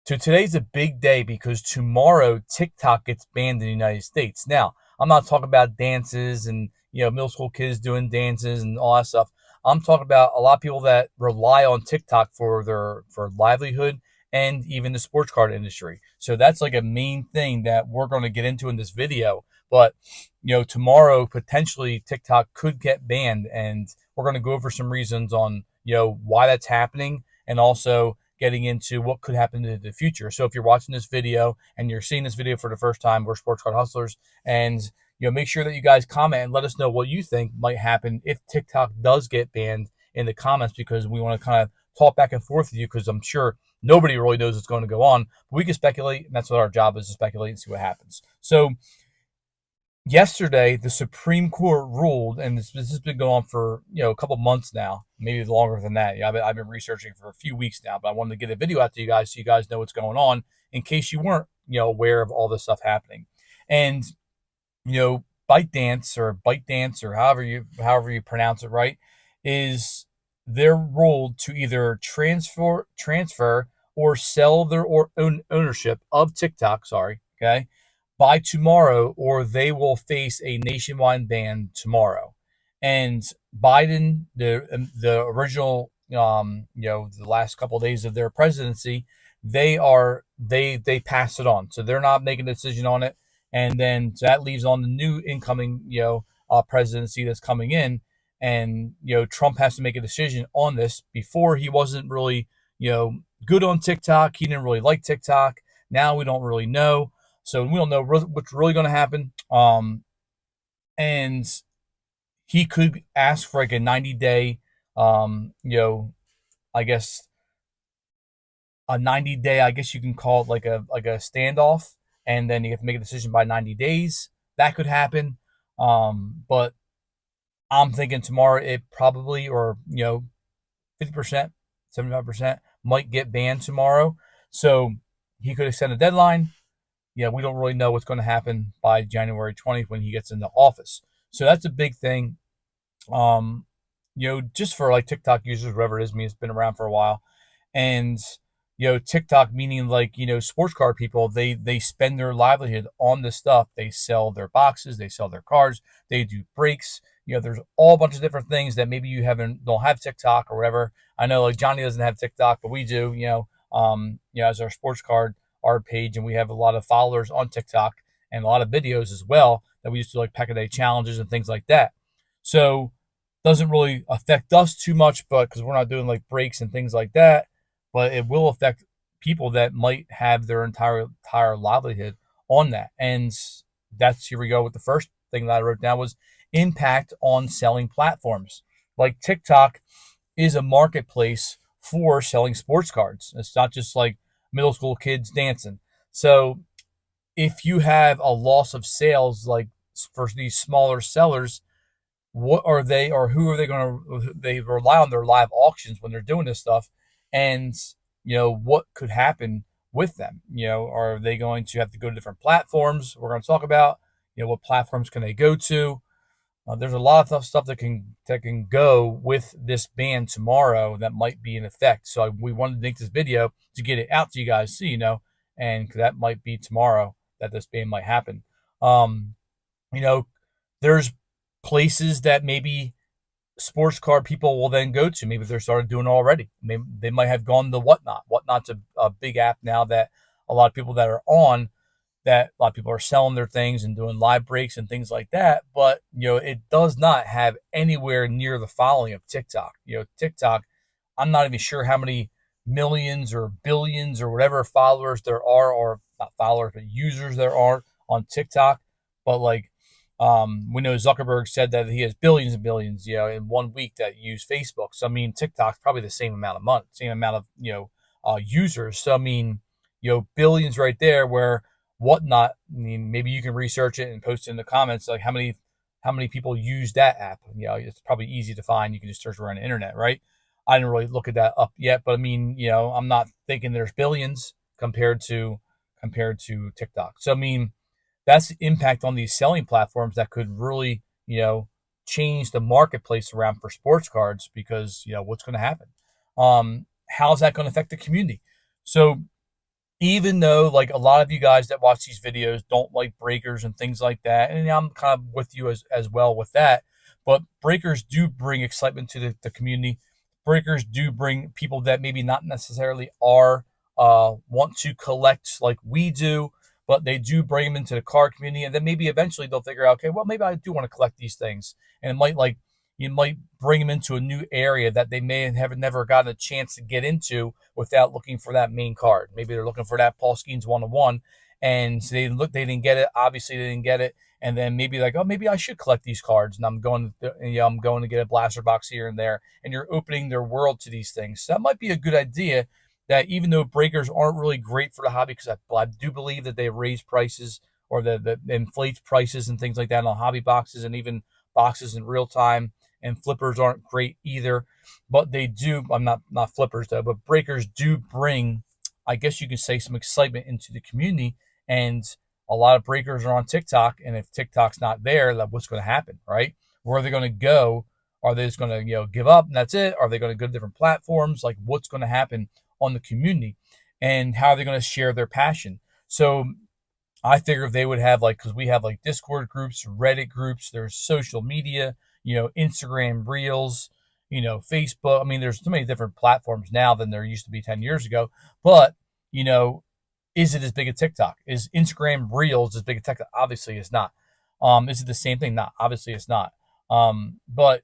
So today's a big day because tomorrow TikTok gets banned in the United States. Now, I'm not talking about dances and middle school kids doing dances and all that stuff. I'm talking about a lot of people that rely on TikTok for their livelihood and even the sports card industry. So that's like a main thing that we're going to get into in this video. But tomorrow potentially TikTok could get banned, and we're going to go over some reasons on why that's happening, and also getting into what could happen in the future. So if you're watching this video and you're seeing this video for the first time, we're Sports Card Hustlers, and make sure that you guys comment and let us know what you think might happen if TikTok does get banned in the comments, because we want to kind of talk back and forth with you, because I'm sure nobody really knows what's going to go on. But we can speculate, and that's what our job is, to speculate and see what happens. So yesterday, the Supreme Court ruled, and this has been going on for a couple months now, maybe longer than that. Yeah, I've been researching for a few weeks now, but I wanted to get a video out to you guys so you guys know what's going on in case you weren't aware of all this stuff happening. And ByteDance or however you pronounce it right, is they're ruled to either transfer or sell their own ownership of TikTok. Sorry, okay, by tomorrow, or they will face a nationwide ban tomorrow. And Biden, the original, the last couple of days of their presidency, they passed it on, so they're not making a decision on it. And then so that leaves on the new incoming, presidency that's coming in, and Trump has to make a decision on this. Before, he wasn't really, good on TikTok. He didn't really like TikTok. Now we don't really know. So we don't know what's really going to happen. And he could ask for like a 90-day, I guess a 90-day, I guess you can call it like a standoff, and then you have to make a decision by 90 days. That could happen. But I'm thinking tomorrow it probably, or 50%, 75% might get banned tomorrow. So he could extend the deadline. We don't really know what's going to happen by January 20th when he gets into office. So that's a big thing. Just for like TikTok users, whatever it is, it's been around for a while. And, TikTok, meaning like, sports car people, they spend their livelihood on this stuff. They sell their boxes, they sell their cars, they do breaks. There's all a bunch of different things that maybe you don't have TikTok or whatever. I know like Johnny doesn't have TikTok, but we do, as our sports card, our page, and we have a lot of followers on TikTok and a lot of videos as well that we used to like pack a day challenges and things like that. So doesn't really affect us too much, but because we're not doing like breaks and things like that, but it will affect people that might have their entire livelihood on that. And that's, here we go with the first thing that I wrote down, was impact on selling platforms. Like TikTok is a marketplace for selling sports cards. It's not just like middle school kids dancing. So if you have a loss of sales, like for these smaller sellers, what are they, or who are they going to, they rely on their live auctions when they're doing this stuff. And, what could happen with them? Are they going to have to go to different platforms? We're going to talk about, what platforms can they go to? There's a lot of stuff that can go with this ban tomorrow that might be in effect. So we wanted to make this video to get it out to you guys, so and that might be tomorrow that this ban might happen. There's places that maybe sports card people will then go to. Maybe they're started doing it already. Maybe they might have gone to Whatnot. Whatnot's a big app now that a lot of people that are on, that a lot of people are selling their things and doing live breaks and things like that. But, it does not have anywhere near the following of TikTok. TikTok, I'm not even sure how many millions or billions or whatever followers there are, or not followers, but users there are on TikTok. But like, we know Zuckerberg said that he has billions and billions, in 1 week that use Facebook. So, TikTok's probably the same amount of money, same amount of, users. So, billions right there, where Whatnot, maybe you can research it and post it in the comments, like how many people use that app. It's probably easy to find. You can just search around the internet, right? I didn't really look at that up yet, but I'm not thinking there's billions compared to TikTok. So, that's the impact on these selling platforms that could really, change the marketplace around for sports cards, because, what's going to happen? How's that going to affect the community? So even though like a lot of you guys that watch these videos don't like breakers and things like that, and I'm kind of with you as well with that, but breakers do bring excitement to the community. Breakers do bring people that maybe not necessarily are want to collect like we do, but they do bring them into the car community, and then maybe eventually they'll figure out, okay, well maybe I do want to collect these things, and it might like you might bring them into a new area that they may have never gotten a chance to get into without looking for that main card. Maybe they're looking for that Paul Skeens 101, and they didn't get it. Obviously, they didn't get it, and then maybe like, oh, maybe I should collect these cards, and I'm going to get a blaster box here and there, and you're opening their world to these things. So that might be a good idea. That even though breakers aren't really great for the hobby, because I do believe that they raise prices or the inflates prices and things like that on hobby boxes and even boxes in real time, and flippers aren't great either, but they do. I'm not flippers though, but breakers do bring, I guess you could say, some excitement into the community. And a lot of breakers are on TikTok, and if TikTok's not there, like what's going to happen, right? Where are they going to go? Are they just going to give up and that's it? Are they going to go to different platforms? Like what's going to happen on the community, and how are they going to share their passion? So I figured they would have like, because we have like Discord groups, Reddit groups, there's social media, Instagram Reels, Facebook. I mean, there's so many different platforms now than there used to be 10 years ago. But, you know, is it as big as TikTok? Is Instagram Reels as big as TikTok? Obviously, it's not. Is it the same thing? Not. Obviously, it's not. But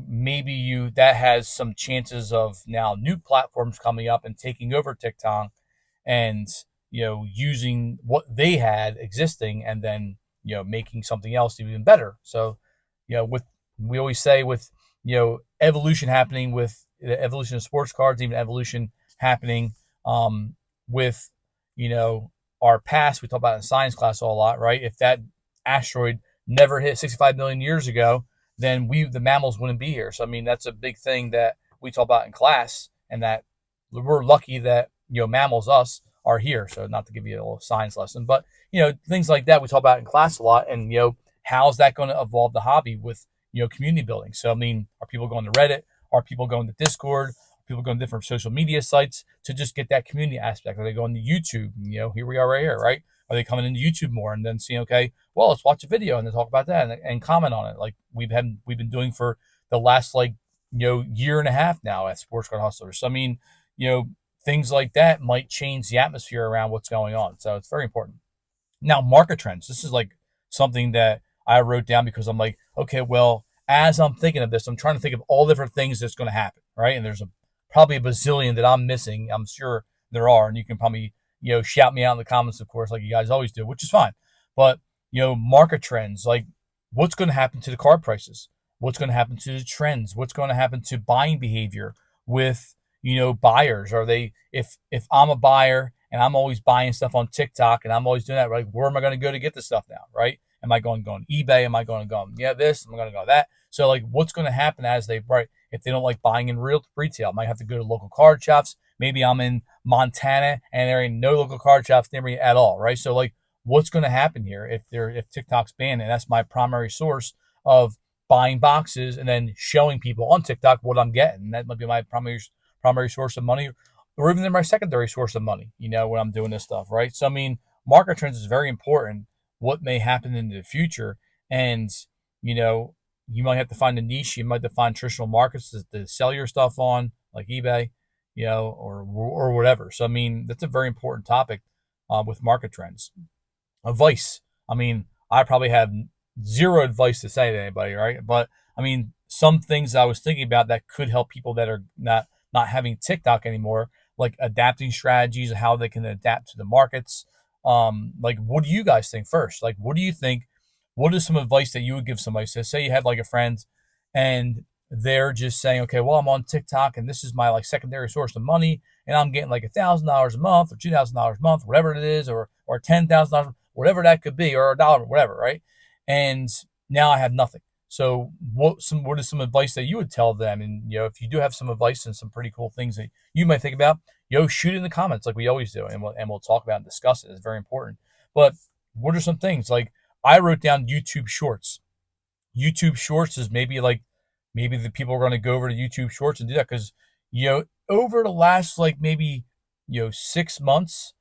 maybe that has some chances of now new platforms coming up and taking over TikTok and using what they had existing and then making something else even better. So with we always say with evolution happening with the evolution of sports cards, even evolution happening with our past. We talk about in science class a lot, right? If that asteroid never hit 65 million years ago, then the mammals wouldn't be here. So I mean that's a big thing that we talk about in class, and that we're lucky that mammals, us, are here. So not to give you a little science lesson, but things like that we talk about in class a lot. And how's that going to evolve the hobby with community building? So I mean, are people going to Reddit? Are people going to Discord? Are people going to different social media sites to just get that community aspect? Are they going to YouTube? Here we are right here, right? Are they coming into YouTube more and then seeing, okay, well, let's watch a video and then talk about that and comment on it, like we've been doing for the last like year and a half now at Sports Card Hustlers. So I mean, things like that might change the atmosphere around what's going on. So it's very important. Now, market trends. This is like something that I wrote down because I'm like, okay, well, as I'm thinking of this, I'm trying to think of all different things that's going to happen, right? And there's probably a bazillion that I'm missing. I'm sure there are, and you can probably shout me out in the comments, of course, like you guys always do, which is fine. But market trends, like what's going to happen to the card prices? What's going to happen to the trends? What's going to happen to buying behavior with buyers? Are they, if I'm a buyer and I'm always buying stuff on TikTok and I'm always doing that, right? Where am I going to go to get this stuff now, right? Am I going to go on eBay? Am I going to go on this? Am I going to go that? So like, what's going to happen as they, right? If they don't like buying in real retail, I might have to go to local card shops. Maybe I'm in Montana and there ain't no local card shops near me at all, right? So like, what's going to happen here if TikTok's banned, and that's my primary source of buying boxes and then showing people on TikTok what I'm getting? That might be my primary source of money, or even my secondary source of money, when I'm doing this stuff, right? So, I mean, market trends is very important, what may happen in the future. And, you might have to find a niche. You might have to find traditional markets to sell your stuff on, like eBay, or whatever. So, I mean, that's a very important topic with market trends. Advice. I mean, I probably have zero advice to say to anybody, right? But, I mean, some things I was thinking about that could help people that are not having TikTok anymore, like adapting strategies, how they can adapt to the markets. Like, what do you guys think first? Like, what do you think? What is some advice that you would give somebody? So say you had like a friend and they're just saying, okay, well, I'm on TikTok and this is my like secondary source of money, and I'm getting like $1,000 a month or $2,000 a month, whatever it is, or $10,000, whatever that could be, or a dollar, whatever, right? And now I have nothing. So what is some advice that you would tell them? And if you do have some advice and some pretty cool things that you might think about, shoot it in the comments like we always do, and we'll talk about and discuss it. It's very important. But what are some things? Like I wrote down YouTube Shorts. YouTube Shorts is maybe the people are going to go over to YouTube Shorts and do that because over the last like maybe 6 months,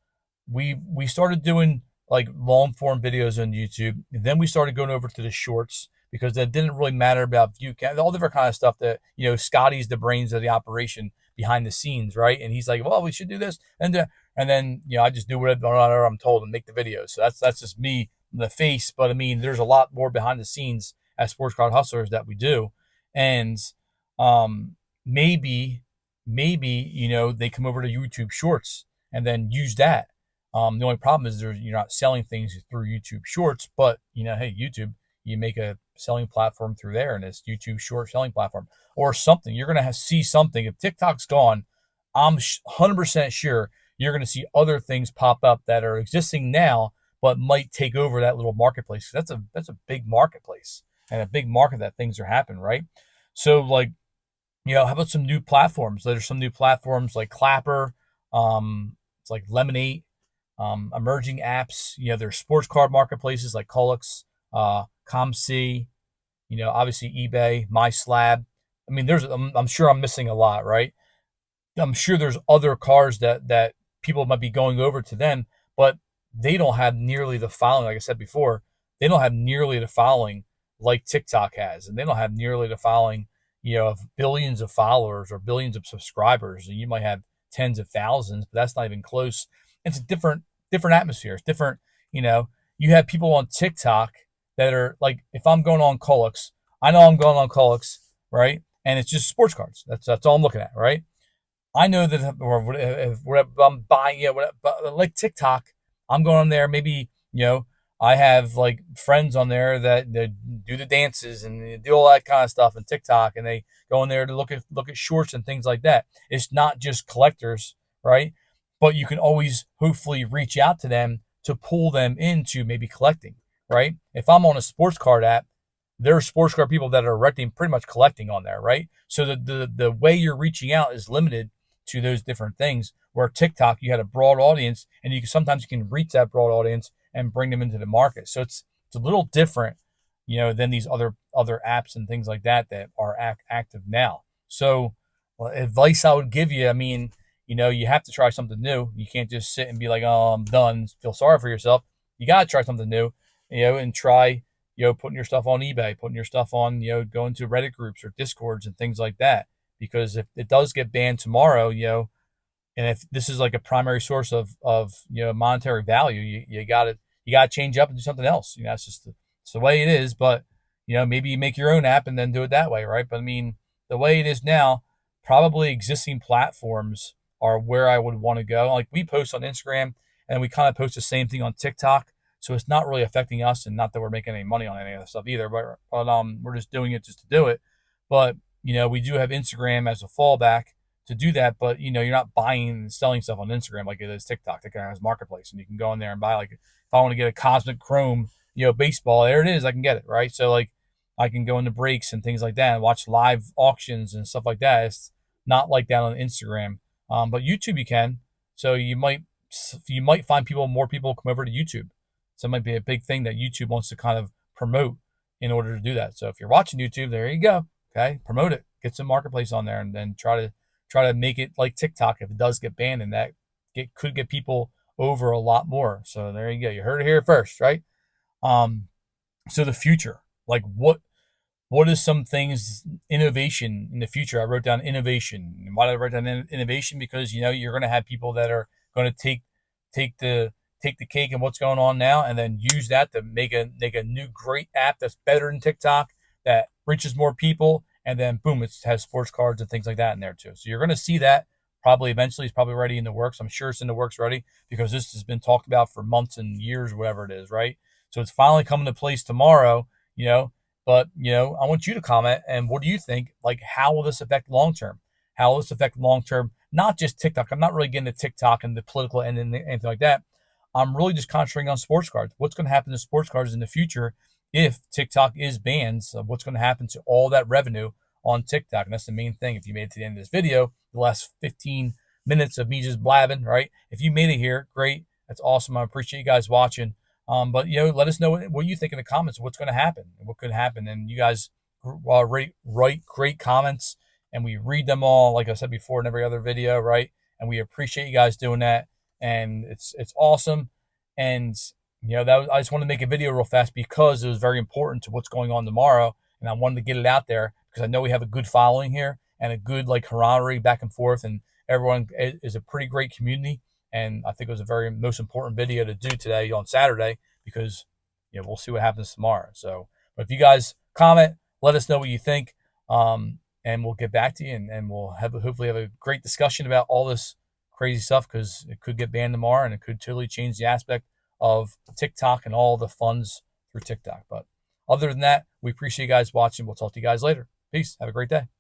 we started doing like long form videos on YouTube. And then we started going over to the shorts because that didn't really matter about view count, all different kind of stuff that, Scotty's the brains of the operation behind the scenes, right? And he's like, well, we should do this. And then, I just do whatever I'm told and make the videos. So that's just me, the face. But I mean, there's a lot more behind the scenes as sports card hustlers that we do. And um, maybe, they come over to YouTube shorts and then use that. The only problem is you're not selling things through YouTube Shorts, but hey, YouTube, you make a selling platform through there, and it's YouTube Short selling platform or something. You're gonna see something. If TikTok's gone, I'm 100% sure you're gonna see other things pop up that are existing now, but might take over that little marketplace. That's a big marketplace and a big market that things are happening, right? So like, how about some new platforms? There's some new platforms like Clapper, it's like Lemonade, emerging apps. There's sports card marketplaces like Colix, ComC, obviously eBay, MySlab. I mean, I'm sure I'm missing a lot, right? I'm sure there's other cars that people might be going over to them, but they don't have nearly the following. Like I said before, they don't have nearly the following like TikTok has, and they don't have nearly the following, of billions of followers or billions of subscribers. And you might have tens of thousands, but that's not even close. It's a different atmosphere. It's different. You have people on TikTok that are like, if I'm going on Colix, I know I'm going on Colix, right? And it's just sports cards. That's all I'm looking at, right? I know that, or if I'm buying, like TikTok, I'm going on there. Maybe, I have like friends on there that do the dances and do all that kind of stuff in TikTok, and they go in there to look at shorts and things like that. It's not just collectors, right? But you can always hopefully reach out to them to pull them into maybe collecting, right? If I'm on a sports card app, there are sports card people that are pretty much collecting on there, right? So the way you're reaching out is limited to those different things. Where TikTok, you had a broad audience, and sometimes you can reach that broad audience and bring them into the market. So it's a little different, than these other apps and things like that are active now. So, well, advice I would give you, I mean, you have to try something new. You can't just sit and be like, oh, I'm done, feel sorry for yourself. You got to try something new, and try, putting your stuff on eBay, putting your stuff on, going to Reddit groups or Discords and things like that. Because if it does get banned tomorrow, and if this is like a primary source of monetary value, you got to change up and do something else. It's the way it is. But maybe you make your own app and then do it that way, right? But I mean, the way it is now, probably existing platforms are where I would want to go. Like we post on Instagram, and we kind of post the same thing on TikTok, so it's not really affecting us, and not that we're making any money on any of that stuff either. But we're just doing it just to do it. But we do have Instagram as a fallback to do that, but you're not buying and selling stuff on Instagram like it is TikTok. TikTok has marketplace, and you can go in there and buy, like, if I want to get a Cosmic Chrome, baseball, there it is, I can get it, right? So like I can go into breaks and things like that and watch live auctions and stuff like that. It's not like that on Instagram, but YouTube you can. So you might find more people come over to YouTube. So it might be a big thing that YouTube wants to kind of promote in order to do that. So if you're watching YouTube, there you go. Okay, promote it, get some marketplace on there, and then try to make it like TikTok if it does get banned, and that could get people over a lot more. So there you go. You heard it here first, right? Um, so the future, like what is some things, innovation in the future? I wrote down innovation. And why did I write down innovation? Because you're going to have people that are going to take the cake and what's going on now, and then use that to make a new great app that's better than TikTok, that reaches more people, and then boom, it has sports cards and things like that in there too. So you're going to see that probably eventually. It's probably already in the works. I'm sure it's in the works already, because this has been talked about for months and years, whatever it is, right? So it's finally coming to place tomorrow, but I want you to comment, and what do you think? Like, how will this affect long term? How will this affect long term? Not just TikTok. I'm not really getting to TikTok and the political end and anything like that. I'm really just concentrating on sports cards. What's going to happen to sports cards in the future if TikTok is banned? So what's going to happen to all that revenue on TikTok? And that's the main thing. If you made it to the end of this video, the last 15 minutes of me just blabbing, right? If you made it here, great. That's awesome. I appreciate you guys watching. But let us know what you think in the comments of what's going to happen and what could happen. And you guys write great comments, and we read them all, like I said before in every other video, right? and we appreciate you guys doing that. And it's awesome. And I just wanted to make a video real fast because it was very important to what's going on tomorrow, and I wanted to get it out there because I know we have a good following here and a good like camaraderie back and forth, and everyone is a pretty great community. And I think it was a very most important video to do today on Saturday because we'll see what happens tomorrow. So, but if you guys comment, let us know what you think, and we'll get back to you, and we'll hopefully have a great discussion about all this crazy stuff because it could get banned tomorrow and it could totally change the aspect of TikTok and all the funds through TikTok. But other than that, we appreciate you guys watching. We'll talk to you guys later. Peace. Have a great day.